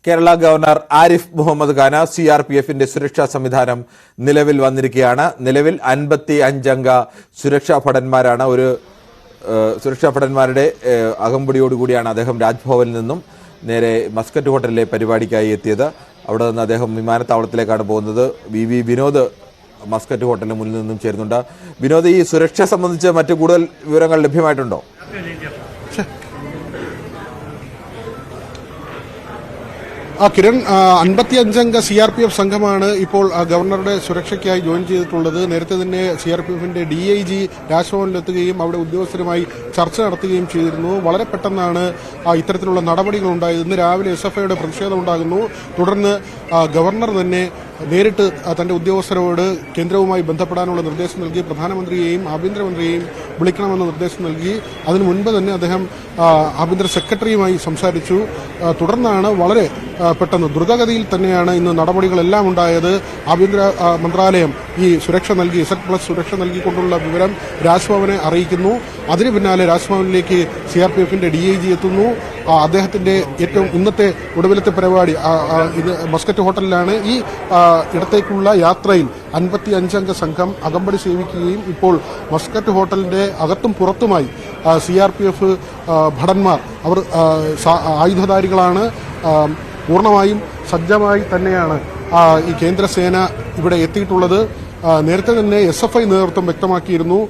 Kerala governor Arif Muhammad Khan CRPFന്റെ സുരക്ഷാ സംവിധാനം നിലവിൽ വന്നിരിക്കുകയാണ്. നിലവിൽ 55 അംഗ സുരക്ഷാ ഭടന്മാരാണ്. സുരക്ഷാ ഭടന്മാരുടെ അകമ്പടിയോടുകൂടിയാണ് അദ്ദേഹം രാജ്ഭവനിൽ നിന്നും നേരെ മസ്കറ്റ് ഹോട്ടലിലെ പരിപാടിക്കായി എത്തിയത്. അവിടെ നിന്ന് അദ്ദേഹം വിമാനത്താവളത്തിലേക്കാണ് പോകുന്നത്. VV വിനോദ് മസ്കറ്റ് ഹോട്ടലിന് മുന്നിൽ നിന്നും ചേരുന്നുണ്ട്. വിനോദ്, ഈ സുരക്ഷ സംബന്ധിച്ച് മറ്റു കൂടുതൽ വിവരങ്ങൾ ലഭ്യമായിട്ടുണ്ടോ? കിരൺ, 55 അംഗ CRPF സംഘമാണ് ഇപ്പോൾ ഗവർണറുടെ സുരക്ഷയ്ക്കായി ജോയിൻ ചെയ്തിട്ടുള്ളത്. നേരത്തെ തന്നെ CRPFന്റെ DIG രാജ്ഭവനിലെത്തുകയും അവിടെ ഉദ്യോഗസ്ഥരുമായി ചർച്ച നടത്തുകയും ചെയ്തിരുന്നു. വളരെ പെട്ടെന്നാണ് ഇത്തരത്തിലുള്ള നടപടികൾ ഉണ്ടായത്. ഇന്ന് രാവിലെ SFIയുടെ പ്രതിഷേധം ഉണ്ടാകുന്നു. തുടർന്ന് ഗവർണർ തന്നെ നേരിട്ട് തന്റെ ഉദ്യോഗസ്ഥരോട് കേന്ദ്രവുമായി ബന്ധപ്പെടാനുള്ള നിർദ്ദേശം നൽകി. പ്രധാനമന്ത്രിയെയും ആഭ്യന്തരമന്ത്രിയെയും വിളിക്കണമെന്ന നിർദ്ദേശം നൽകി. അതിനു മുൻപ് തന്നെ അദ്ദേഹം ആഭ്യന്തര സെക്രട്ടറിയുമായി സംസാരിച്ചു. തുടർന്നാണ് വളരെ പെട്ടെന്ന് ദ്രുതഗതിയിൽ തന്നെയാണ് ഇന്ന് നടപടികളെല്ലാം ഉണ്ടായത്. ആഭ്യന്തര മന്ത്രാലയം ഈ സുരക്ഷ നൽകി, Z+ സുരക്ഷ നൽകിക്കൊണ്ടുള്ള വിവരം രാജ്ഭവനെ അറിയിക്കുന്നു. അതിന് പിന്നാലെ രാജ്ഭവനിലേക്ക് CRPFന്റെ DIG എത്തുന്നു. അദ്ദേഹത്തിന്റെ ഏറ്റവും ഇന്നത്തെ ഒടുവിലത്തെ പരിപാടി ഇത് മസ്കറ്റ് ഹോട്ടലിലാണ്. ഈ ഇടത്തേക്കുള്ള യാത്രയിൽ 55 അംഗ സംഘം അകമ്പടി സേവിക്കുകയും ഇപ്പോൾ മസ്കറ്റ് ഹോട്ടലിന്റെ അകത്തും പുറത്തുമായി CRPF ഭടന്മാർ അവർ ആയുധധാരികളാണ്. പൂർണ്ണമായും സജ്ജമായി തന്നെയാണ് ഈ കേന്ദ്രസേന ഇവിടെ എത്തിയിട്ടുള്ളത്. നേരത്തെ തന്നെ SFI നേതൃത്വം വ്യക്തമാക്കിയിരുന്നു,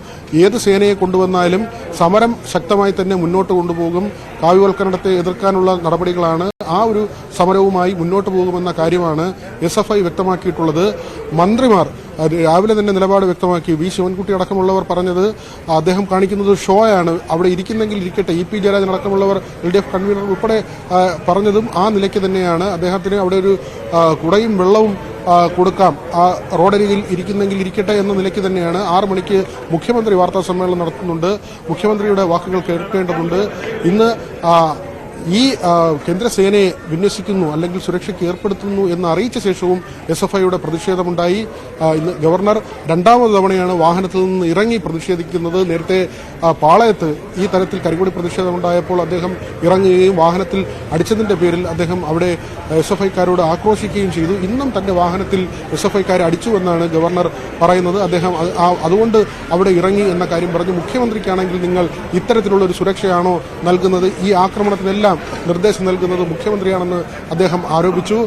ഏത് സേനയെ കൊണ്ടുവന്നാലും സമരം ശക്തമായി തന്നെ മുന്നോട്ട് കൊണ്ടുപോകും, കാവ്യവൽക്കരണത്തെ എതിർക്കാനുള്ള നടപടികളാണ്, ആ ഒരു സമരവുമായി മുന്നോട്ട് പോകുമെന്ന കാര്യമാണ് SFI വ്യക്തമാക്കിയിട്ടുള്ളത്. മന്ത്രിമാർ രാവിലെ തന്നെ നിലപാട് വ്യക്തമാക്കി. V ശിവൻകുട്ടി അടക്കമുള്ളവർ പറഞ്ഞത് അദ്ദേഹം കാണിക്കുന്നത് ഷോയാണ്, അവിടെ ഇരിക്കുന്നെങ്കിൽ ഇരിക്കട്ടെ. EP ജയരാജൻ അടക്കമുള്ളവർ LDF കൺവീനർ ഉൾപ്പെടെ പറഞ്ഞതും ആ നിലയ്ക്ക് തന്നെയാണ്. അദ്ദേഹത്തിന് അവിടെ ഒരു കുടയും വെള്ളവും കൊടുക്കാം, ആ റോഡരികിൽ ഇരിക്കുന്നെങ്കിൽ ഇരിക്കട്ടെ എന്ന നിലയ്ക്ക് തന്നെയാണ്. 6 മണിക്ക് മുഖ്യമന്ത്രി വാർത്താ സമ്മേളനം നടത്തുന്നുണ്ട്. മുഖ്യമന്ത്രിയുടെ വാക്കുകൾ കേൾക്കേണ്ടതുണ്ട്. ഇന്ന് ഈ കേന്ദ്രസേനയെ വിന്യസിക്കുന്നു അല്ലെങ്കിൽ സുരക്ഷയ്ക്ക് ഏർപ്പെടുത്തുന്നു എന്ന് അറിയിച്ച ശേഷവും SFIയുടെ പ്രതിഷേധമുണ്ടായി. ഇന്ന് ഗവർണർ രണ്ടാമത് തവണയാണ് വാഹനത്തിൽ നിന്ന് ഇറങ്ങി പ്രതിഷേധിക്കുന്നത്. നേരത്തെ പാളയത്ത് ഈ തരത്തിൽ കരിങ്കൊടി പ്രതിഷേധമുണ്ടായപ്പോൾ അദ്ദേഹം ഇറങ്ങുകയും വാഹനത്തിൽ അടിച്ചതിന്റെ പേരിൽ അദ്ദേഹം അവിടെ SFIക്കാരോട് ആക്രോശിക്കുകയും ചെയ്തു. ഇന്നും തന്റെ വാഹനത്തിൽ SFIക്കാരെ അടിച്ചുവെന്നാണ് ഗവർണർ പറയുന്നത്. അദ്ദേഹം അതുകൊണ്ട് അവിടെ ഇറങ്ങി എന്ന കാര്യം പറഞ്ഞു. മുഖ്യമന്ത്രിക്കാണെങ്കിൽ നിങ്ങൾ ഇത്തരത്തിലുള്ള ഒരു സുരക്ഷയാണോ നൽകുന്നത്? ഈ ആക്രമണത്തിനെല്ലാം നിർദ്ദേശം നൽകുന്നത് മുഖ്യമന്ത്രിയാണെന്ന് അദ്ദേഹം ആരോപിച്ചു.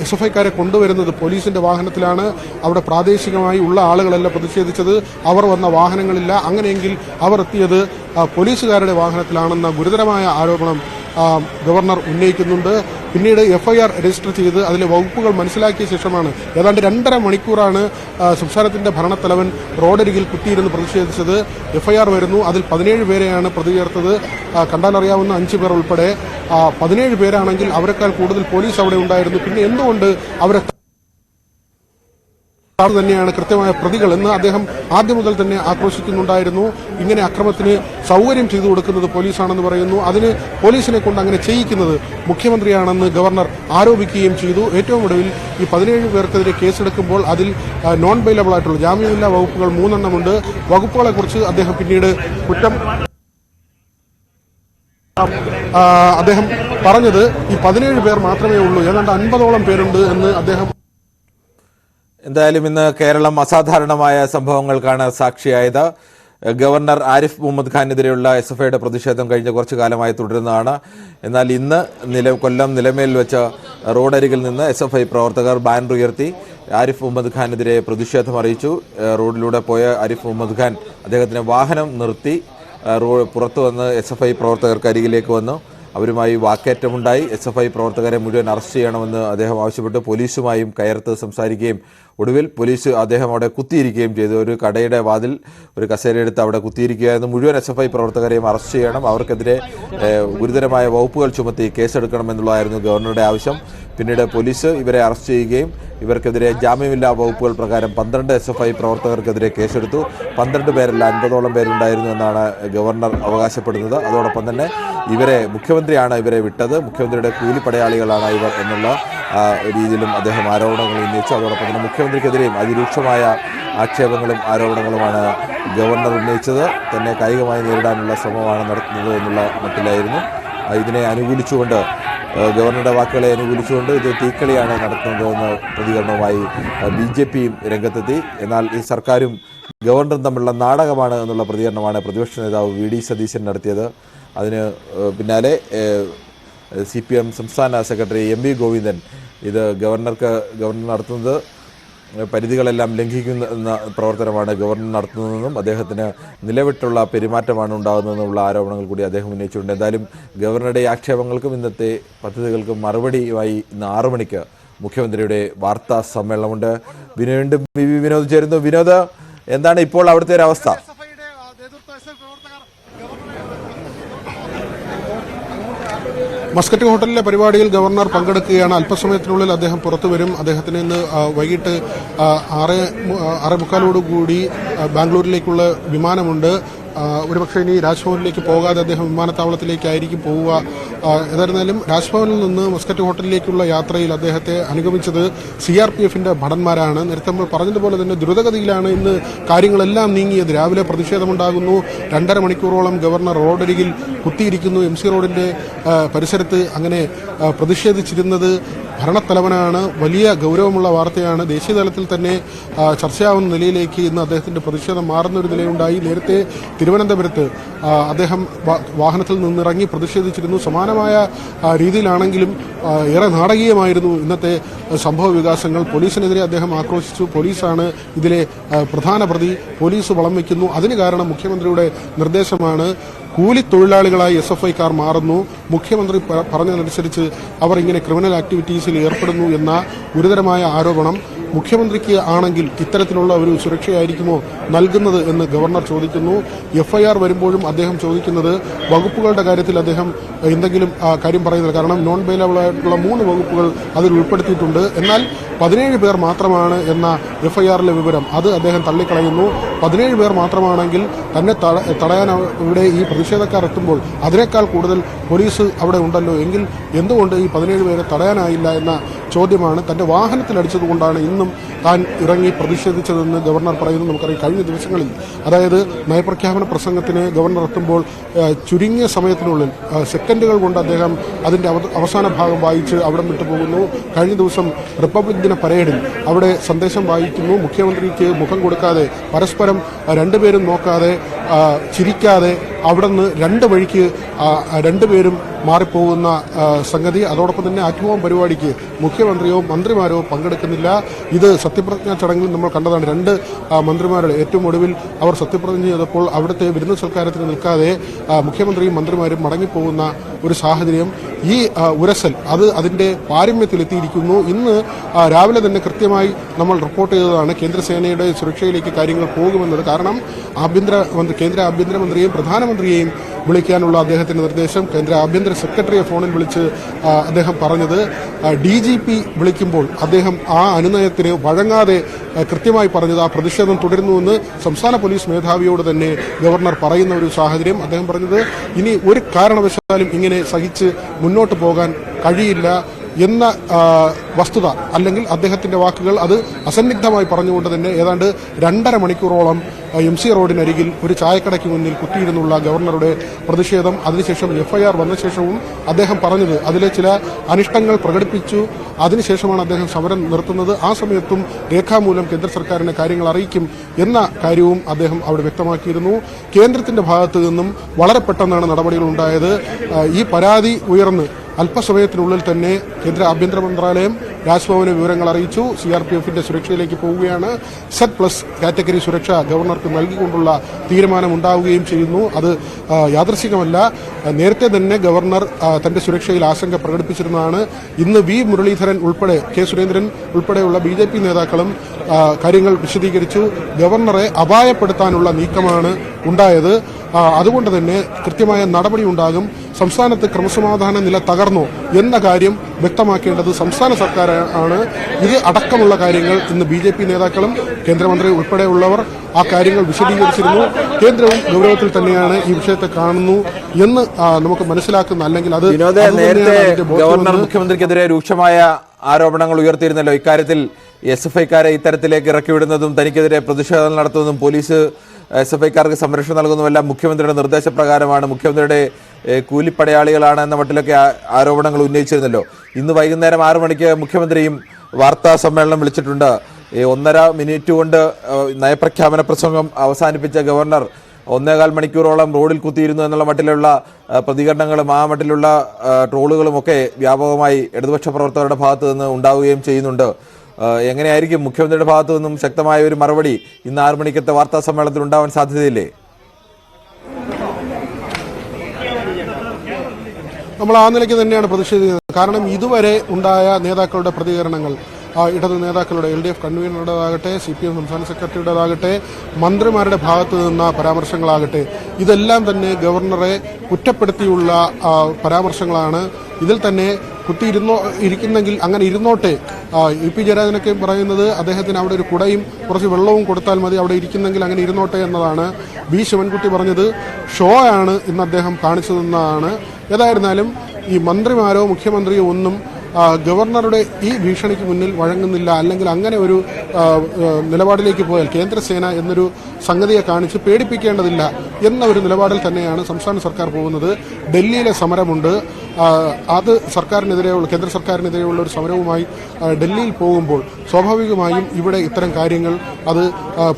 SFIക്കാരെ കൊണ്ടുവരുന്നത് പോലീസിന്റെ വാഹനത്തിലാണ്. അവിടെ പ്രാദേശികമായി ഉള്ള ആളുകളല്ല പ്രതിഷേധിച്ചത്, അവർ വന്ന വാഹനങ്ങളില്ല. അങ്ങനെയെങ്കിൽ അവർ എത്തിയത് പോലീസുകാരുടെ വാഹനത്തിലാണെന്ന ഗുരുതരമായ ആരോപണം ഗവർണർ ഉന്നയിക്കുന്നുണ്ട്. പിന്നീട് FIR രജിസ്റ്റർ ചെയ്ത് അതിലെ വകുപ്പുകൾ മനസ്സിലാക്കിയ ശേഷമാണ് ഏതാണ്ട് 2.5 മണിക്കൂറാണ് സംസ്ഥാനത്തിന്റെ ഭരണത്തലവൻ റോഡരികിൽ കുത്തിയിരുന്ന് പ്രതിഷേധിച്ചത്. FIR വരുന്നു. അതിൽ 17 പേരെയാണ് പ്രതി ചേർത്തത്. കണ്ടാലറിയാവുന്ന 5 പേർ ഉൾപ്പെടെ 17 പേരാണെങ്കിൽ അവരെക്കാൾ കൂടുതൽ പോലീസ് അവിടെ ഉണ്ടായിരുന്നു. പിന്നെ എന്തുകൊണ്ട് അവരെ തന്നെയാണ് കൃത്യമായ പ്രതികൾ എന്ന് അദ്ദേഹം ആദ്യം മുതൽ തന്നെ ആക്രോശിക്കുന്നുണ്ടായിരുന്നു. ഇങ്ങനെ അക്രമത്തിന് സൗകര്യം ചെയ്തു കൊടുക്കുന്നത് പോലീസാണെന്ന് പറയുന്നു. അതിന് പോലീസിനെ കൊണ്ട് അങ്ങനെ ചെയ്യിക്കുന്നത് മുഖ്യമന്ത്രിയാണെന്ന് ഗവർണർ ആരോപിക്കുകയും ചെയ്തു. ഏറ്റവും ഒടുവിൽ ഈ 17 പേർക്കെതിരെ കേസെടുക്കുമ്പോൾ അതിൽ നോൺ ബെയിലബിൾ ആയിട്ടുള്ള ജാമ്യമില്ലാ വകുപ്പുകൾ 3 എണ്ണമുണ്ട്. വകുപ്പുകളെ കുറിച്ച് അദ്ദേഹം പിന്നീട് അദ്ദേഹം പറഞ്ഞത് ഈ 17 പേർ മാത്രമേ ഉള്ളൂ, ഏതാണ്ട് 50ഓളം പേരുണ്ട് എന്ന് അദ്ദേഹം. എന്തായാലും ഇന്ന് കേരളം അസാധാരണമായ സംഭവങ്ങൾക്കാണ് സാക്ഷിയായത്. ഗവർണർ ആരിഫ് മുഹമ്മദ് ഖാനെതിരെയുള്ള SFIയുടെ പ്രതിഷേധം കഴിഞ്ഞ കുറച്ചു കാലമായി തുടരുന്നതാണ്. എന്നാൽ ഇന്ന് കൊല്ലം നിലമേൽ വെച്ച റോഡരികിൽ നിന്ന് SFI പ്രവർത്തകർ ബാനർ ഉയർത്തി ആരിഫ് മുഹമ്മദ് ഖാനെതിരെ പ്രതിഷേധം അറിയിച്ചു. റോഡിലൂടെ പോയ ആരിഫ് മുഹമ്മദ് ഖാൻ അദ്ദേഹത്തിന് വാഹനം നിർത്തി പുറത്തു വന്ന് SFI പ്രവർത്തകർക്ക് അരികിലേക്ക് വന്നു. അവരുമായി വാക്കേറ്റമുണ്ടായി. SFI പ്രവർത്തകരെ മുഴുവൻ അറസ്റ്റ് ചെയ്യണമെന്ന് അദ്ദേഹം ആവശ്യപ്പെട്ടു. പോലീസുമായും കയർത്ത് സംസാരിക്കുകയും ഒടുവിൽ പോലീസ് അദ്ദേഹം അവിടെ കുത്തിയിരിക്കുകയും ചെയ്തു. ഒരു കടയുടെ വാതിൽ ഒരു കസേരയെടുത്ത് അവിടെ കുത്തിയിരിക്കുകയായിരുന്നു. മുഴുവൻ SFI പ്രവർത്തകരെയും അറസ്റ്റ് ചെയ്യണം, അവർക്കെതിരെ ഗുരുതരമായ വകുപ്പുകൾ ചുമത്തി കേസെടുക്കണമെന്നുള്ളതായിരുന്നു ഗവർണറുടെ ആവശ്യം. പിന്നീട് പോലീസ് ഇവരെ അറസ്റ്റ് ചെയ്യുകയും ഇവർക്കെതിരെ ജാമ്യമില്ലാ വകുപ്പുകൾ പ്രകാരം 12 SFI പ്രവർത്തകർക്കെതിരെ കേസെടുത്തു. 12 പേരല്ല 50ഓളം പേരുണ്ടായിരുന്നു എന്നാണ് ഗവർണർ അവകാശപ്പെടുന്നത്. അതോടൊപ്പം തന്നെ മുഖ്യമന്ത്രിയാണ് ഇവരെ വിട്ടത്, മുഖ്യമന്ത്രിയുടെ കൂലിപ്പടയാളികളാണ് ഇവർ എന്നുള്ള രീതിയിലും അദ്ദേഹം ആരോപണങ്ങൾ ഉന്നയിച്ചു. അതോടൊപ്പം തന്നെ മുഖ്യമന്ത്രിക്കെതിരെയും അതിരൂക്ഷമായ ആക്ഷേപങ്ങളും ആരോപണങ്ങളുമാണ് ഗവർണർ ഉന്നയിച്ചത്. തന്നെ കായികമായി നേരിടാനുള്ള ശ്രമമാണ് നടത്തുന്നത് എന്നുള്ള മട്ടിലായിരുന്നു. ഇതിനെ അനുകൂലിച്ചുകൊണ്ട് ഗവർണറുടെ വാക്കുകളെ അനുകൂലിച്ചുകൊണ്ട് ഇത് തീക്കളിയാണ് നടത്തുന്നതെന്ന പ്രതികരണവുമായി BJPയും രംഗത്തെത്തി. എന്നാൽ ഈ സർക്കാരും ഗവർണറും തമ്മിലുള്ള നാടകമാണ് എന്നുള്ള പ്രതികരണമാണ് പ്രതിപക്ഷ നേതാവ് VD സതീശൻ നടത്തിയത്. അതിന് പിന്നാലെ CPM സംസ്ഥാന സെക്രട്ടറി MV ഗോവിന്ദൻ ഇത് ഗവർണർ നടത്തുന്നത് പരിധികളെല്ലാം ലംഘിക്കുന്ന പ്രവർത്തനമാണ് ഗവർണർ നടത്തുന്നതെന്നും അദ്ദേഹത്തിന് നിലവിട്ടുള്ള പെരുമാറ്റമാണ് ഉണ്ടാകുന്നതെന്നുള്ള ആരോപണങ്ങൾ കൂടി അദ്ദേഹം ഉന്നയിച്ചിട്ടുണ്ട്. എന്തായാലും ഗവർണറുടെ ആക്ഷേപങ്ങൾക്കും ഇന്നത്തെ പദ്ധതികൾക്കും മറുപടിയുമായി ഇന്ന് 6 മണിക്ക് മുഖ്യമന്ത്രിയുടെ വാർത്താ സമ്മേളനമുണ്ട്. വീണ്ടും വിനോദ് ചേരുന്നു. വിനോദ്, എന്താണ് ഇപ്പോൾ അവിടുത്തെ ഒരു അവസ്ഥ? മസ്കറ്റ് ഹോട്ടലിലെ പരിപാടിയിൽ ഗവർണർ പങ്കെടുക്കുകയാണ്. അല്പസമയത്തിനുള്ളിൽ അദ്ദേഹം പുറത്തു വരും. അദ്ദേഹത്തിന് ഇന്ന് വൈകിട്ട് 6:45 ബാംഗ്ലൂരിലേക്കുള്ള വിമാനമുണ്ട്. ഒരുപക്ഷെ ഇനി രാജ്ഭവനിലേക്ക് പോകാതെ അദ്ദേഹം വിമാനത്താവളത്തിലേക്കായിരിക്കും പോവുക. ഏതായിരുന്നാലും രാജ്ഭവനിൽ നിന്ന് മസ്കറ്റ് ഹോട്ടലിലേക്കുള്ള യാത്രയിൽ അദ്ദേഹത്തെ അനുഗമിച്ചത് CRPFന്റെ ഭടന്മാരാണ്. നേരത്തെ നമ്മൾ പറഞ്ഞതുപോലെ തന്നെ ദ്രുതഗതിയിലാണ് ഇന്ന് കാര്യങ്ങളെല്ലാം നീങ്ങിയത്. രാവിലെ പ്രതിഷേധമുണ്ടാകുന്നു. 2.5 മണിക്കൂറോളം ഗവർണർ റോഡരികിൽ കുത്തിയിരിക്കുന്നു. MC റോഡിന്റെ പരിസരത്ത് അങ്ങനെ പ്രതിഷേധിച്ചിരുന്നത് ഭരണത്തലവനാണ്. വലിയ ഗൗരവമുള്ള വാർത്തയാണ്. ദേശീയ തലത്തിൽ തന്നെ ചർച്ചയാവുന്ന നിലയിലേക്ക് ഇന്ന് അദ്ദേഹത്തിന്റെ പ്രതിഷേധം മാറുന്ന ഒരു നിലയുണ്ടായി. നേരത്തെ തിരുവനന്തപുരത്ത് അദ്ദേഹം വാഹനത്തിൽ നിന്നിറങ്ങി പ്രതിഷേധിച്ചിരുന്നു. സമാനമായ രീതിയിലാണെങ്കിലും ഏറെ നാടകീയമായിരുന്നു ഇന്നത്തെ സംഭവ വികാസങ്ങൾ. പോലീസിനെതിരെ അദ്ദേഹം ആക്രോശിച്ചു. പോലീസാണ് ഇതിലെ പ്രധാന പ്രതി. പോലീസ് വളം വയ്ക്കുന്നു. അതിന് കാരണം മുഖ്യമന്ത്രിയുടെ നിർദ്ദേശമാണ്. കൂലിത്തൊഴിലാളികളായി SFIക്കാർ മാറുന്നു. മുഖ്യമന്ത്രി പറഞ്ഞതനുസരിച്ച് അവർ ഇങ്ങനെ ക്രിമിനൽ ആക്ടിവിറ്റീസിൽ ഏർപ്പെടുന്നു എന്ന ഗുരുതരമായ ആരോപണം. മുഖ്യമന്ത്രിക്ക് ആണെങ്കിൽ ഇത്തരത്തിലുള്ള ഒരു സുരക്ഷയായിരിക്കുമോ നൽകുന്നത് എന്ന് ഗവർണർ ചോദിക്കുന്നു. FIR വരുമ്പോഴും അദ്ദേഹം ചോദിക്കുന്നത് വകുപ്പുകളുടെ കാര്യത്തിൽ അദ്ദേഹം എന്തെങ്കിലും കാര്യം പറയുന്നില്ല. കാരണം നോൺ ബെയിലബിൾ ആയിട്ടുള്ള 3 വകുപ്പുകൾ അതിൽ ഉൾപ്പെടുത്തിയിട്ടുണ്ട്. എന്നാൽ 17 പേർ മാത്രമാണ് എന്ന FIRലെ വിവരം അത് അദ്ദേഹം തള്ളിക്കളയുന്നു. 17 പേർ മാത്രമാണെങ്കിൽ തന്നെ തടയാൻ ഇവിടെ ഈ പ്രതിഷേധക്കാർ എത്തുമ്പോൾ അതിനേക്കാൾ കൂടുതൽ പോലീസ് അവിടെ ഉണ്ടല്ലോ, എങ്കിൽ എന്തുകൊണ്ട് ഈ 17 പേരെ തടയാനായില്ല എന്ന ചോദ്യമാണ്. തന്റെ വാഹനത്തിലടിച്ചതുകൊണ്ടാണ് ഇന്നും താൻ ഇറങ്ങി പ്രതിഷേധിച്ചതെന്ന് ഗവർണർ പറയുന്നു. നമുക്കറിയാം കഴിഞ്ഞ ദിവസങ്ങളിൽ, അതായത് നയപ്രഖ്യാപന പ്രസംഗത്തിന് ഗവർണർ എത്തുമ്പോൾ ചുരുങ്ങിയ സമയത്തിനുള്ളിൽ സെക്കൻഡുകൾ കൊണ്ട് അദ്ദേഹം അതിന്റെ അവസാന ഭാഗം വായിച്ച് അവിടെ വിട്ടുപോകുന്നു. കഴിഞ്ഞ ദിവസം റിപ്പബ്ലിക് ദിന പരേഡിൽ അവിടെ സന്ദേശം വായിക്കുന്നു. മുഖ്യമന്ത്രിക്ക് മുഖം കൊടുക്കാതെ പരസ്പരം രണ്ടുപേരും നോക്കാതെ ചിരിക്കാതെ അവിടുന്ന് 2 വഴിക്ക് രണ്ടുപേരും മാറിപ്പോകുന്ന സംഗതി. അതോടൊപ്പം തന്നെ അഗ്നിഹോമം പരിപാടിക്ക് മുഖ്യമന്ത്രിയോ മന്ത്രിമാരോ പങ്കെടുക്കുന്നില്ല. ഇത് സത്യപ്രതിജ്ഞാ ചടങ്ങിൽ നമ്മൾ കണ്ടതാണ്. 2 മന്ത്രിമാരുടെ ഏറ്റവും ഒടുവിൽ അവർ സത്യപ്രതിജ്ഞ ചെയ്തപ്പോൾ അവിടുത്തെ വിരുന്ന് സൽക്കാരത്തിന് നിൽക്കാതെ മുഖ്യമന്ത്രിയും മന്ത്രിമാരും മടങ്ങിപ്പോകുന്ന ഒരു സാഹചര്യം. ഈ ഉരസൽ അത് അതിന്റെ പാരമ്യത്തിലെത്തിയിരിക്കുന്നു. ഇന്ന് രാവിലെ തന്നെ കൃത്യമായി നമ്മൾ റിപ്പോർട്ട് ചെയ്തതാണ് കേന്ദ്രസേനയുടെ സുരക്ഷയിലേക്ക് കാര്യങ്ങൾ പോകുമെന്നത്. കാരണം കേന്ദ്ര ആഭ്യന്തരമന്ത്രിയെയും പ്രധാനമന്ത്രിയെയും വിളിക്കാനുള്ള അദ്ദേഹത്തിന്റെ നിർദ്ദേശം. കേന്ദ്ര ആഭ്യന്തര സെക്രട്ടറിയെ ഫോണിൽ വിളിച്ച് അദ്ദേഹം പറഞ്ഞത് DGP വിളിക്കുമ്പോൾ അദ്ദേഹം ആ അനുനയത്തിന് വഴങ്ങാതെ കൃത്യമായി പറഞ്ഞത് ആ പ്രതിഷേധം തുടരുന്നുവെന്ന് സംസ്ഥാന പോലീസ് മേധാവിയോട് തന്നെ ഗവർണർ പറയുന്ന ഒരു സാഹചര്യം. അദ്ദേഹം പറഞ്ഞത് ഇനി ഒരു കാരണവശാലും ഇങ്ങനെ സഹിച്ച് മുന്നോട്ട് പോകാൻ കഴിയില്ല എന്ന വസ്തുത, അല്ലെങ്കിൽ അദ്ദേഹത്തിന്റെ വാക്കുകൾ അത് അസന്നിഗ്ധമായി പറഞ്ഞുകൊണ്ട് തന്നെ ഏതാണ്ട് 2.5 മണിക്കൂറോളം MC റോഡിനരികിൽ ഒരു ചായക്കടയ്ക്ക് മുന്നിൽ കുത്തിയിരുന്നുള്ള ഗവർണറുടെ പ്രതിഷേധം. അതിനുശേഷം FIR വന്ന ശേഷവും അദ്ദേഹം പറഞ്ഞത് അതിലെ ചില അനിഷ്ടങ്ങൾ പ്രകടിപ്പിച്ചു. അതിനുശേഷമാണ് അദ്ദേഹം സമരം നിർത്തുന്നത്. ആ സമയത്തും രേഖാമൂലം കേന്ദ്ര സർക്കാരിനെ കാര്യങ്ങൾ അറിയിക്കും എന്ന കാര്യവും അദ്ദേഹം അവിടെ വ്യക്തമാക്കിയിരുന്നു. കേന്ദ്രത്തിന്റെ ഭാഗത്തു നിന്നും വളരെ പെട്ടെന്നാണ് നടപടികൾ ഉണ്ടായത്. ഈ പരാതി ഉയർന്ന് അല്പസമയത്തിനുള്ളിൽ തന്നെ കേന്ദ്ര ആഭ്യന്തര മന്ത്രാലയം രാജ്ഭവന് വിവരങ്ങൾ അറിയിച്ചു. CRPFന്റെ സുരക്ഷയിലേക്ക് പോവുകയാണ്. Z+ കാറ്റഗറി സുരക്ഷ ഗവർണർക്ക് നൽകിക്കൊണ്ടുള്ള തീരുമാനമുണ്ടാവുകയും ചെയ്യുന്നു. അത് യാദൃശ്ചികമല്ല. നേരത്തെ തന്നെ ഗവർണർ തന്റെ സുരക്ഷയിൽ ആശങ്ക പ്രകടിപ്പിച്ചിരുന്നതാണ്. ഇന്ന് V മുരളീധരൻ ഉൾപ്പെടെ K സുരേന്ദ്രൻ ഉൾപ്പെടെയുള്ള BJP നേതാക്കളും കാര്യങ്ങൾ വിശദീകരിച്ചു. ഗവർണറെ അപായപ്പെടുത്താനുള്ള നീക്കമാണ് ഉണ്ടായത്. അതുകൊണ്ട് തന്നെ കൃത്യമായ നടപടി ഉണ്ടാകും. സംസ്ഥാനത്ത് ക്രമസമാധാന നില തകർന്നോ എന്ന കാര്യം വ്യക്തമാക്കേണ്ടത് സംസ്ഥാന സർക്കാർ ആണ്. ഇത് അടക്കമുള്ള കാര്യങ്ങൾ ഇന്ന് BJP നേതാക്കളും കേന്ദ്രമന്ത്രി ഉൾപ്പെടെയുള്ളവർ ആ കാര്യങ്ങൾ വിശദീകരിച്ചിരുന്നു. കേന്ദ്രവും ഗൗരവത്തിൽ തന്നെയാണ് ഈ വിഷയത്തെ കാണുന്നു എന്ന് നമുക്ക് മനസ്സിലാക്കുന്ന, അല്ലെങ്കിൽ അത് നേരത്തെ ഗവർണർ മുഖ്യമന്ത്രിക്കെതിരെ രൂക്ഷമായ ആരോപണങ്ങൾ ഉയർത്തിയിരുന്നല്ലോ. ഇക്കാര്യത്തിൽ SFIക്കാരെ ഇത്തരത്തിലേക്ക് ഇറക്കിവിടുന്നതും തനിക്കെതിരെ പ്രതിഷേധം നടത്തുന്നതും പോലീസ് SFIക്കാർക്ക് സംരക്ഷണം നൽകുന്നതെല്ലാം മുഖ്യമന്ത്രിയുടെ നിർദ്ദേശപ്രകാരമാണ്, മുഖ്യമന്ത്രിയുടെ കൂലിപ്പടയാളികളാണ് എന്ന മട്ടിലൊക്കെ ആരോപണങ്ങൾ ഉന്നയിച്ചിരുന്നല്ലോ. ഇന്ന് വൈകുന്നേരം 6 മണിക്ക് മുഖ്യമന്ത്രിയും വാർത്താ സമ്മേളനം വിളിച്ചിട്ടുണ്ട്. 1.5 മിനിറ്റ് കൊണ്ട് നയപ്രഖ്യാപന പ്രസംഗം അവസാനിപ്പിച്ച ഗവർണർ 1.25 മണിക്കൂറോളം റോഡിൽ കുത്തിയിരുന്നു എന്നുള്ള മട്ടിലുള്ള പ്രതികരണങ്ങളും ആ മട്ടിലുള്ള ട്രോളുകളുമൊക്കെ വ്യാപകമായി ഇടതുപക്ഷ പ്രവർത്തകരുടെ ഭാഗത്തു നിന്ന് ഉണ്ടാവുകയും ചെയ്യുന്നുണ്ട്. എങ്ങനെയായിരിക്കും മുഖ്യമന്ത്രിയുടെ ഭാഗത്തു നിന്നും ശക്തമായ ഒരു മറുപടി ഇന്ന് 6 മണിക്കത്തെ വാർത്താ സമ്മേളനത്തിൽ ഉണ്ടാവാൻ സാധ്യതയില്ലേ? നമ്മൾ ആ നിലയ്ക്ക് തന്നെയാണ് പ്രതിഷേധിക്കുന്നത്. കാരണം ഇതുവരെ ഉണ്ടായ നേതാക്കളുടെ പ്രതികരണങ്ങൾ, ഇടത് നേതാക്കളുടെ LDF കൺവീനറുടേതാകട്ടെ, CPM സംസ്ഥാന സെക്രട്ടറിയുടേതാകട്ടെ, മന്ത്രിമാരുടെ ഭാഗത്തു നിന്ന പരാമർശങ്ങളാകട്ടെ, ഇതെല്ലാം തന്നെ ഗവർണറെ കുറ്റപ്പെടുത്തിയുള്ള പരാമർശങ്ങളാണ്. ഇതിൽ തന്നെ ഇരിക്കുന്നെങ്കിൽ അങ്ങനെ ഇരുന്നോട്ടെ. EP ജയരാജനൊക്കെ പറയുന്നത് അദ്ദേഹത്തിന് അവിടെ ഒരു കുടയും കുറച്ച് വെള്ളവും കൊടുത്താൽ മതി, അവിടെ ഇരിക്കുന്നെങ്കിൽ അങ്ങനെ ഇരുന്നോട്ടെ എന്നതാണ്. B ശിവൻകുട്ടി പറഞ്ഞത് ഷോ ആണ് ഇന്ന് അദ്ദേഹം കാണിച്ചതെന്നാണ്. ഏതായിരുന്നാലും ഈ മന്ത്രിമാരോ മുഖ്യമന്ത്രിയോ ഒന്നും ഗവർണറുടെ ഈ ഭീഷണിക്ക് മുന്നിൽ വഴങ്ങുന്നില്ല. അല്ലെങ്കിൽ അങ്ങനെ ഒരു നിലപാടിലേക്ക് പോയാൽ കേന്ദ്രസേന എന്നൊരു സംഗതിയെ കാണിച്ച് പേടിപ്പിക്കേണ്ടതില്ല എന്ന ഒരു നിലപാടിൽ തന്നെയാണ് സംസ്ഥാന സർക്കാർ പോകുന്നത്. ഡൽഹിയിലെ സമരമുണ്ട്, അത് കേന്ദ്ര സർക്കാരിനെതിരെയുള്ള ഒരു സമരവുമായി ഡൽഹിയിൽ പോകുമ്പോൾ സ്വാഭാവികമായും ഇവിടെ ഇത്തരം കാര്യങ്ങൾ അത്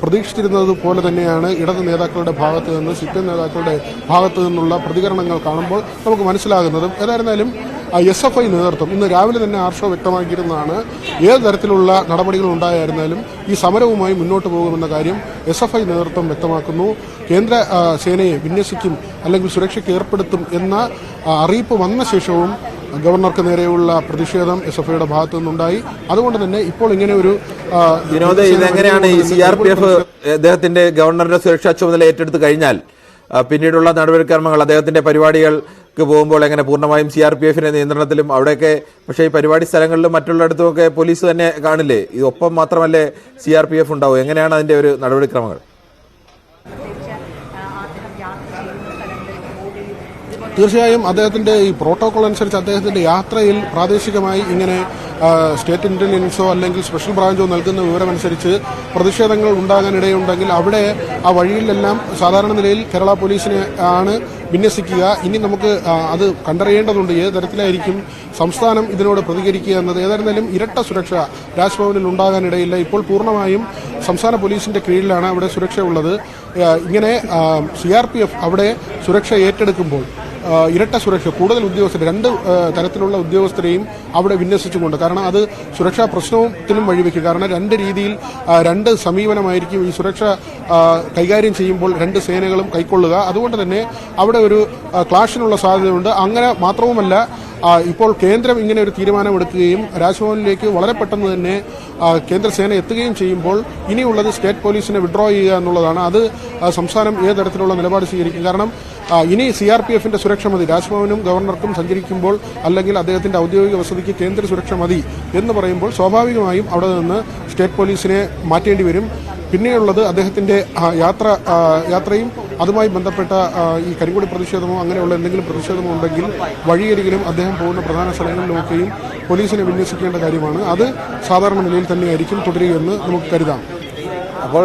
പ്രതീക്ഷിച്ചിരുന്നത് പോലെ തന്നെയാണ് ഇടത് നേതാക്കളുടെ ഭാഗത്ത് നിന്ന്, CPM നേതാക്കളുടെ ഭാഗത്ത് നിന്നുള്ള പ്രതികരണങ്ങൾ കാണുമ്പോൾ നമുക്ക് മനസ്സിലാകുന്നതും. ഏതായിരുന്നാലും SFI നേതൃത്വം ഇന്ന് രാവിലെ തന്നെ ആർഷോ വ്യക്തമാക്കിയിരുന്നതാണ്. ഏത് തരത്തിലുള്ള നടപടികൾ ഉണ്ടായിരുന്നാലും ഈ സമരവുമായി മുന്നോട്ട് പോകുമെന്ന കാര്യം SFI നേതൃത്വം വ്യക്തമാക്കുന്നു. കേന്ദ്ര സേനയെ വിന്യസിക്കും അല്ലെങ്കിൽ സുരക്ഷയ്ക്ക് ഏർപ്പെടുത്തും എന്ന അറിയിപ്പ് വന്ന ശേഷവും ഗവർണർക്ക് നേരെയുള്ള പ്രതിഷേധം SFIയുടെ ഭാഗത്തു നിന്നുണ്ടായി. അതുകൊണ്ട് തന്നെ ഇപ്പോൾ ഇങ്ങനെ ഒരു വിനോദ്, ഇതെങ്ങനെയാണ് ഈ CRPF അദ്ദേഹത്തിന്റെ ഗവർണറുടെ സുരക്ഷാ ചുമതല ഏറ്റെടുത്ത് കഴിഞ്ഞാൽ പിന്നീടുള്ള നടപടിക്രമങ്ങൾ, അദ്ദേഹത്തിന്റെ പരിപാടികൾക്ക് പോകുമ്പോൾ എങ്ങനെ പൂർണ്ണമായും CRPFന്റെ നിയന്ത്രണത്തിലും അവിടെയൊക്കെ, പക്ഷേ ഈ പരിപാടി സ്ഥലങ്ങളിലും മറ്റുള്ളിടത്തുമൊക്കെ പോലീസ് തന്നെ കാണില്ലേ? ഇതൊപ്പം മാത്രമല്ലേ CRPF ഉണ്ടാവും? എങ്ങനെയാണ് അതിന്റെ ഒരു നടപടിക്രമങ്ങൾ? തീർച്ചയായും അദ്ദേഹത്തിന്റെ ഈ പ്രോട്ടോകോൾ അനുസരിച്ച് അദ്ദേഹത്തിന്റെ യാത്രയിൽ പ്രാദേശികമായി ഇങ്ങനെ സ്റ്റേറ്റ് ഇന്റലിജൻസോ അല്ലെങ്കിൽ സ്പെഷ്യൽ ബ്രാഞ്ചോ നൽകുന്ന വിവരമനുസരിച്ച് പ്രതിഷേധങ്ങൾ ഉണ്ടാകാനിടയുണ്ടെങ്കിൽ അവിടെ ആ വഴിയിലെല്ലാം സാധാരണ നിലയിൽ കേരള പോലീസിനെ ആണ് വിന്യസിക്കുക. ഇനി നമുക്ക് അത് കണ്ടറിയേണ്ടതുണ്ട് ഏത് തരത്തിലായിരിക്കും സംസ്ഥാനം ഇതിനോട് പ്രതികരിക്കുക എന്നത്. ഏതായിരുന്നാലും ഇരട്ട സുരക്ഷ രാജ്ഭവനിൽ ഉണ്ടാകാനിടയില്ല. ഇപ്പോൾ പൂർണ്ണമായും സംസ്ഥാന പോലീസിന്റെ കീഴിലാണ് അവിടെ സുരക്ഷ ഉള്ളത്. ഇങ്ങനെ CRPF അവിടെ സുരക്ഷ ഏറ്റെടുക്കുമ്പോൾ ഇരട്ട സുരക്ഷ, കൂടുതൽ ഉദ്യോഗസ്ഥർ, 2 തരത്തിലുള്ള ഉദ്യോഗസ്ഥരെയും അവിടെ വിന്യസിച്ചുകൊണ്ട്, കാരണം അത് സുരക്ഷാ പ്രശ്നത്തിനും വഴിവെക്കും. കാരണം 2 രീതിയിൽ 2 സമീപനമായിരിക്കും ഈ സുരക്ഷ കൈകാര്യം ചെയ്യുമ്പോൾ 2 സേനകളും കൈക്കൊള്ളുക. അതുകൊണ്ട് തന്നെ അവിടെ ഒരു ക്ലാഷിനുള്ള സാധ്യതയുണ്ട്. അങ്ങനെ മാത്രവുമല്ല, ഇപ്പോൾ കേന്ദ്രം ഇങ്ങനെ ഒരു തീരുമാനമെടുക്കുകയും രാജ്ഭവനിലേക്ക് വളരെ പെട്ടെന്ന് തന്നെ കേന്ദ്രസേന എത്തുകയും ചെയ്യുമ്പോൾ ഇനിയുള്ളത് സ്റ്റേറ്റ് പോലീസിനെ വിഡ്രോ ചെയ്യുക എന്നുള്ളതാണ്. അത് സംസ്ഥാനം ഏത് തരത്തിലുള്ള നിലപാട് സ്വീകരിക്കും? കാരണം ഇനി CRPFന്റെ സുരക്ഷ മതി, രാജ്ഭവനും ഗവർണർക്കും സഞ്ചരിക്കുമ്പോൾ അല്ലെങ്കിൽ അദ്ദേഹത്തിന്റെ ഔദ്യോഗിക വസതിക്ക് കേന്ദ്ര സുരക്ഷ മതി എന്ന് പറയുമ്പോൾ സ്വാഭാവികമായും അവിടെ നിന്ന് സ്റ്റേറ്റ് പോലീസിനെ മാറ്റേണ്ടി വരും. പിന്നെയുള്ളത് അദ്ദേഹത്തിന്റെ യാത്രയും അതുമായി ബന്ധപ്പെട്ട ഈ കരിങ്കൊടി പ്രതിഷേധമോ അങ്ങനെയുള്ള എന്തെങ്കിലും പ്രതിഷേധമോ ഉണ്ടെങ്കിൽ വഴിയരികിലും അദ്ദേഹം പോകുന്ന പ്രധാന സ്ഥലങ്ങളിലുമൊക്കെയും പോലീസിനെ വിന്യസിക്കേണ്ട കാര്യമാണ്. അത് സാധാരണ നിലയിൽ തന്നെയായിരിക്കും തുടരുകയെന്ന് നമുക്ക് കരുതാം. അപ്പോൾ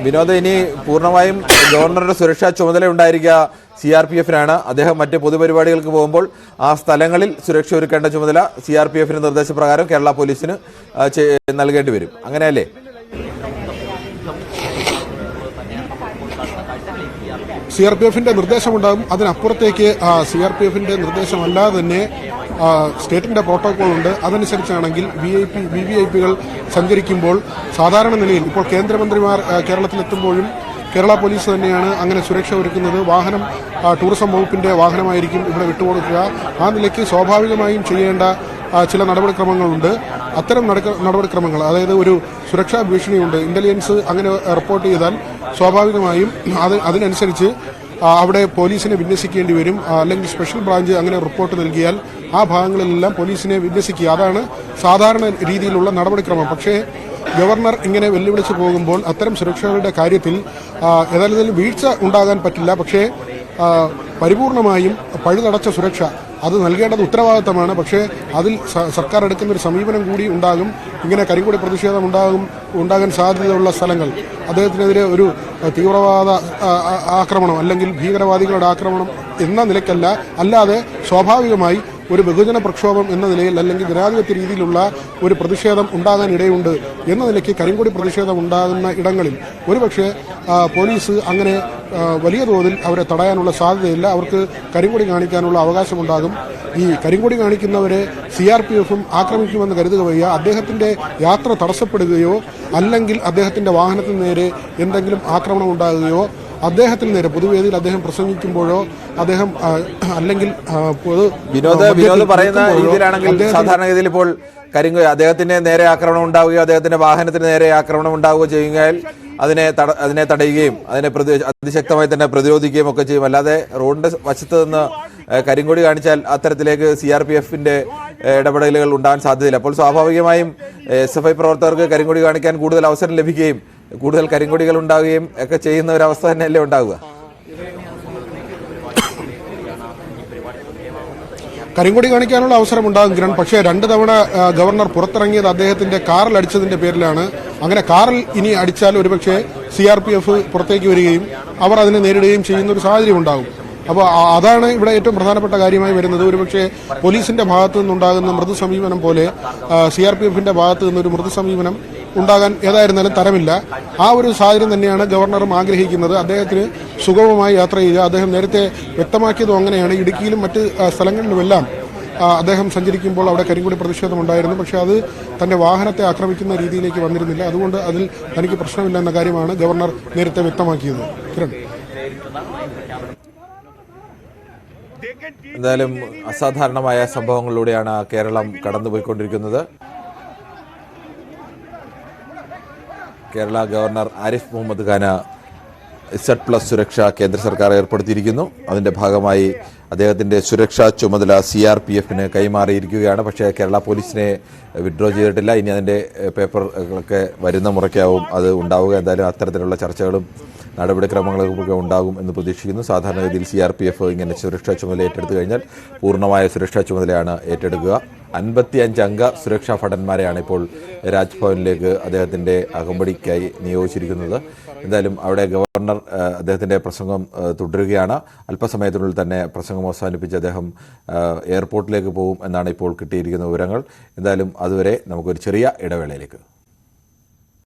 വിനോദ്, ഇനി പൂർണ്ണമായും ഗവർണറുടെ സുരക്ഷാ ചുമതല ഉണ്ടായിരിക്കുക CRPFനാണ്. അദ്ദേഹം മറ്റ് പൊതുപരിപാടികൾക്ക് പോകുമ്പോൾ ആ സ്ഥലങ്ങളിൽ സുരക്ഷ ഒരുക്കേണ്ട ചുമതല CRPFന്റെ നിർദ്ദേശപ്രകാരം കേരള പോലീസിന് നൽകേണ്ടി വരും. അങ്ങനെയല്ലേ? CRPFന്റെ നിർദ്ദേശമുണ്ടാകും. അതിനപ്പുറത്തേക്ക് CRPFന്റെ നിർദ്ദേശമല്ലാതെ തന്നെ സ്റ്റേറ്റിന്റെ പ്രോട്ടോകോൾ ഉണ്ട്. അതനുസരിച്ചാണെങ്കിൽ VVIPകൾ സഞ്ചരിക്കുമ്പോൾ സാധാരണ നിലയിൽ ഇപ്പോൾ കേന്ദ്രമന്ത്രിമാർ കേരളത്തിലെത്തുമ്പോഴും കേരള പോലീസ് തന്നെയാണ് അങ്ങനെ സുരക്ഷ ഒരുക്കുന്നത്. വാഹനം ടൂറിസം വകുപ്പിന്റെ വാഹനമായിരിക്കും ഇവിടെ വിട്ടുകൊടുക്കുക. ആ നിലയ്ക്ക് സ്വാഭാവികമായും ചെയ്യേണ്ട ചില നടപടിക്രമങ്ങളുണ്ട്. അത്തരം നടപടിക്രമങ്ങൾ, അതായത് ഒരു സുരക്ഷാ ഭീഷണിയുണ്ട്, ഇന്റലിജൻസ് അങ്ങനെ റിപ്പോർട്ട് ചെയ്താൽ സ്വാഭാവികമായും അതിനനുസരിച്ച് അവിടെ പോലീസിനെ വിന്യസിക്കേണ്ടി വരും. അല്ലെങ്കിൽ സ്പെഷ്യൽ ബ്രാഞ്ച് അങ്ങനെ റിപ്പോർട്ട് നൽകിയാൽ ആ ഭാഗങ്ങളിലെല്ലാം പോലീസിനെ വിന്യസിക്കുക. അതാണ് സാധാരണ രീതിയിലുള്ള നടപടിക്രമം. പക്ഷേ ഗവർണർ ഇങ്ങനെ വെല്ലുവിളിച്ച് പോകുമ്പോൾ അത്തരം സുരക്ഷകളുടെ കാര്യത്തിൽ ഏതായാലും വീഴ്ച ഉണ്ടാകാൻ പറ്റില്ല. പക്ഷേ പരിപൂർണമായും പഴുതടച്ച സുരക്ഷ അത് നൽകേണ്ടത് ഉത്തരവാദിത്തമാണ്. പക്ഷേ അതിൽ സർക്കാർ എടുക്കുന്ന ഒരു സമീപനം കൂടി ഉണ്ടാകും. ഇങ്ങനെ കരിങ്കൊടി പ്രതിഷേധം ഉണ്ടാകാൻ സാധ്യതയുള്ള സ്ഥലങ്ങൾ അദ്ദേഹത്തിനെതിരെ ഒരു തീവ്രവാദ ആക്രമണം അല്ലെങ്കിൽ ഭീകരവാദികളുടെ ആക്രമണം എന്ന നിലയ്ക്കല്ല, അല്ലാതെ സ്വാഭാവികമായി ഒരു ബഹുജന പ്രക്ഷോഭം എന്ന നിലയിൽ അല്ലെങ്കിൽ ജനാധിപത്യ രീതിയിലുള്ള ഒരു പ്രതിഷേധം ഉണ്ടാകാൻ ഇടയുണ്ട് എന്ന നിലയ്ക്ക് കരിങ്കൊടി പ്രതിഷേധം ഉണ്ടാകുന്ന ഇടങ്ങളിൽ ഒരുപക്ഷെ പോലീസ് അങ്ങനെ വലിയ തോതിൽ അവരെ തടയാനുള്ള സാധ്യതയില്ല. അവർക്ക് കരിങ്കൊടി കാണിക്കാനുള്ള അവകാശമുണ്ടാകും. ഈ കരിങ്കൊടി കാണിക്കുന്നവരെ CRPF ആക്രമിക്കുമെന്ന് കരുതുക വയ്യ. അദ്ദേഹത്തിന്റെ യാത്ര തടസ്സപ്പെടുകയോ അല്ലെങ്കിൽ അദ്ദേഹത്തിന്റെ വാഹനത്തിന് നേരെ എന്തെങ്കിലും ആക്രമണം ഉണ്ടാകുകയോ അദ്ദേഹത്തിന് നേരെ പൊതുവേദിയിൽ അദ്ദേഹം പ്രസംഗിക്കുമ്പോഴോ അദ്ദേഹം അല്ലെങ്കിൽ വിനോദ് പറയുന്ന രീതിയിലാണെങ്കിൽ സാധാരണഗതിയിൽ ഇപ്പോൾ അദ്ദേഹത്തിന് നേരെ ആക്രമണം ഉണ്ടാവുകയോ അദ്ദേഹത്തിന്റെ വാഹനത്തിന് നേരെ ആക്രമണം ഉണ്ടാവുകയോ ചെയ്യുകയാൽ അതിനെ തടയുകയും അതിശക്തമായി തന്നെ പ്രതിരോധിക്കുകയും ഒക്കെ ചെയ്യും. അല്ലാതെ റോഡിന്റെ വശത്ത് നിന്ന് കരിങ്കൊടി കാണിച്ചാൽ അത്തരത്തിലേക്ക് CRPFന്റെ ഇടപെടലുകൾ ഉണ്ടാകാൻ സാധ്യതയില്ല. അപ്പോൾ സ്വാഭാവികമായും SFI പ്രവർത്തകർക്ക് കരിങ്കൊടി കാണിക്കാൻ കൂടുതൽ അവസരം ലഭിക്കുകയും കൂടുതൽ കരിങ്കൊടികൾ ഉണ്ടാവുകയും ഒക്കെ ചെയ്യുന്ന ഒരു അവസ്ഥ തന്നെയല്ലേ ഉണ്ടാവുക? കരിങ്കൊടി കാണിക്കാനുള്ള അവസരം ഉണ്ടാകും കിരൺ. പക്ഷേ 2 തവണ ഗവർണർ പുറത്തിറങ്ങിയത് അദ്ദേഹത്തിന്റെ കാറിൽ അടിച്ചതിന്റെ പേരിലാണ്. അങ്ങനെ കാറിൽ ഇനി അടിച്ചാൽ ഒരുപക്ഷെ CRPF പുറത്തേക്ക് വരികയും അവർ അതിനെ നേരിടുകയും ചെയ്യുന്ന ഒരു സാഹചര്യം ഉണ്ടാകും. അപ്പോൾ അതാണ് ഇവിടെ ഏറ്റവും പ്രധാനപ്പെട്ട കാര്യമായി വരുന്നത്. ഒരുപക്ഷെ പോലീസിന്റെ ഭാഗത്തു നിന്നുണ്ടാകുന്ന മൃദു സമീപനം പോലെ CRPFന്റെ ഭാഗത്തു നിന്നൊരു മൃദു സമീപനം ഉണ്ടാകാൻ ഏതായിരുന്നാലും തരമില്ല. ആ ഒരു സാഹചര്യം തന്നെയാണ് ഗവർണറും ആഗ്രഹിക്കുന്നത്. അദ്ദേഹത്തിന് സുഗമമായി യാത്ര ചെയ്യുക. അദ്ദേഹം നേരത്തെ വ്യക്തമാക്കിയതും അങ്ങനെയാണ്. ഇടുക്കിയിലും മറ്റ് സ്ഥലങ്ങളിലുമെല്ലാം അദ്ദേഹം സഞ്ചരിക്കുമ്പോൾ അവിടെ കരിങ്കൊടി പ്രതിഷേധം ഉണ്ടായിരുന്നു. പക്ഷേ അത് തന്റെ വാഹനത്തെ ആക്രമിക്കുന്ന രീതിയിലേക്ക് വന്നിരുന്നില്ല. അതുകൊണ്ട് അതിൽ തനിക്ക് പ്രശ്നമില്ല എന്ന കാര്യമാണ് ഗവർണർ നേരത്തെ വ്യക്തമാക്കിയത്. കിരൺ, എന്തായാലും അസാധാരണമായ സംഭവങ്ങളിലൂടെയാണ് കേരളം കടന്നുപോയിക്കൊണ്ടിരിക്കുന്നത്. കേരള ഗവർണർ ആരിഫ് മുഹമ്മദ് ഖാൻ Z+ സുരക്ഷ കേന്ദ്ര സർക്കാർ ഏർപ്പെടുത്തിയിരിക്കുന്നു. അതിൻ്റെ ഭാഗമായി അദ്ദേഹത്തിൻ്റെ സുരക്ഷാ ചുമതല CRPFന് കൈമാറിയിരിക്കുകയാണ്. പക്ഷേ കേരള പോലീസിനെ വിഡ്രോ ചെയ്തിട്ടില്ല. ഇനി അതിൻ്റെ പേപ്പറുകളൊക്കെ വരുന്ന മുറയ്ക്കാവും അത് ഉണ്ടാവുക. എന്തായാലും അത്തരത്തിലുള്ള ചർച്ചകളും നടപടിക്രമങ്ങളൊക്കെ ഉണ്ടാകും എന്ന് പ്രതീക്ഷിക്കുന്നു. സാധാരണഗതിയിൽ CRPF ഇങ്ങനെ സുരക്ഷാ ചുമതല ഏറ്റെടുത്തു കഴിഞ്ഞാൽ പൂർണ്ണമായ സുരക്ഷാ ചുമതലയാണ് ഏറ്റെടുക്കുക. 55 അംഗ സുരക്ഷാ ഭടന്മാരെയാണ് ഇപ്പോൾ രാജ്ഭവനിലേക്ക് അദ്ദേഹത്തിൻ്റെ അകമ്പടിക്കായി നിയോഗിച്ചിരിക്കുന്നത്. എന്തായാലും അവിടെ ഗവർണർ അദ്ദേഹത്തിൻ്റെ പ്രസംഗം തുടരുകയാണ്. അല്പസമയത്തിനുള്ളിൽ തന്നെ പ്രസംഗം അവസാനിപ്പിച്ച് അദ്ദേഹം എയർപോർട്ടിലേക്ക് പോകും എന്നാണ് ഇപ്പോൾ കിട്ടിയിരിക്കുന്ന വിവരങ്ങൾ. എന്തായാലും അതുവരെ നമുക്കൊരു ചെറിയ ഇടവേളയിലേക്ക്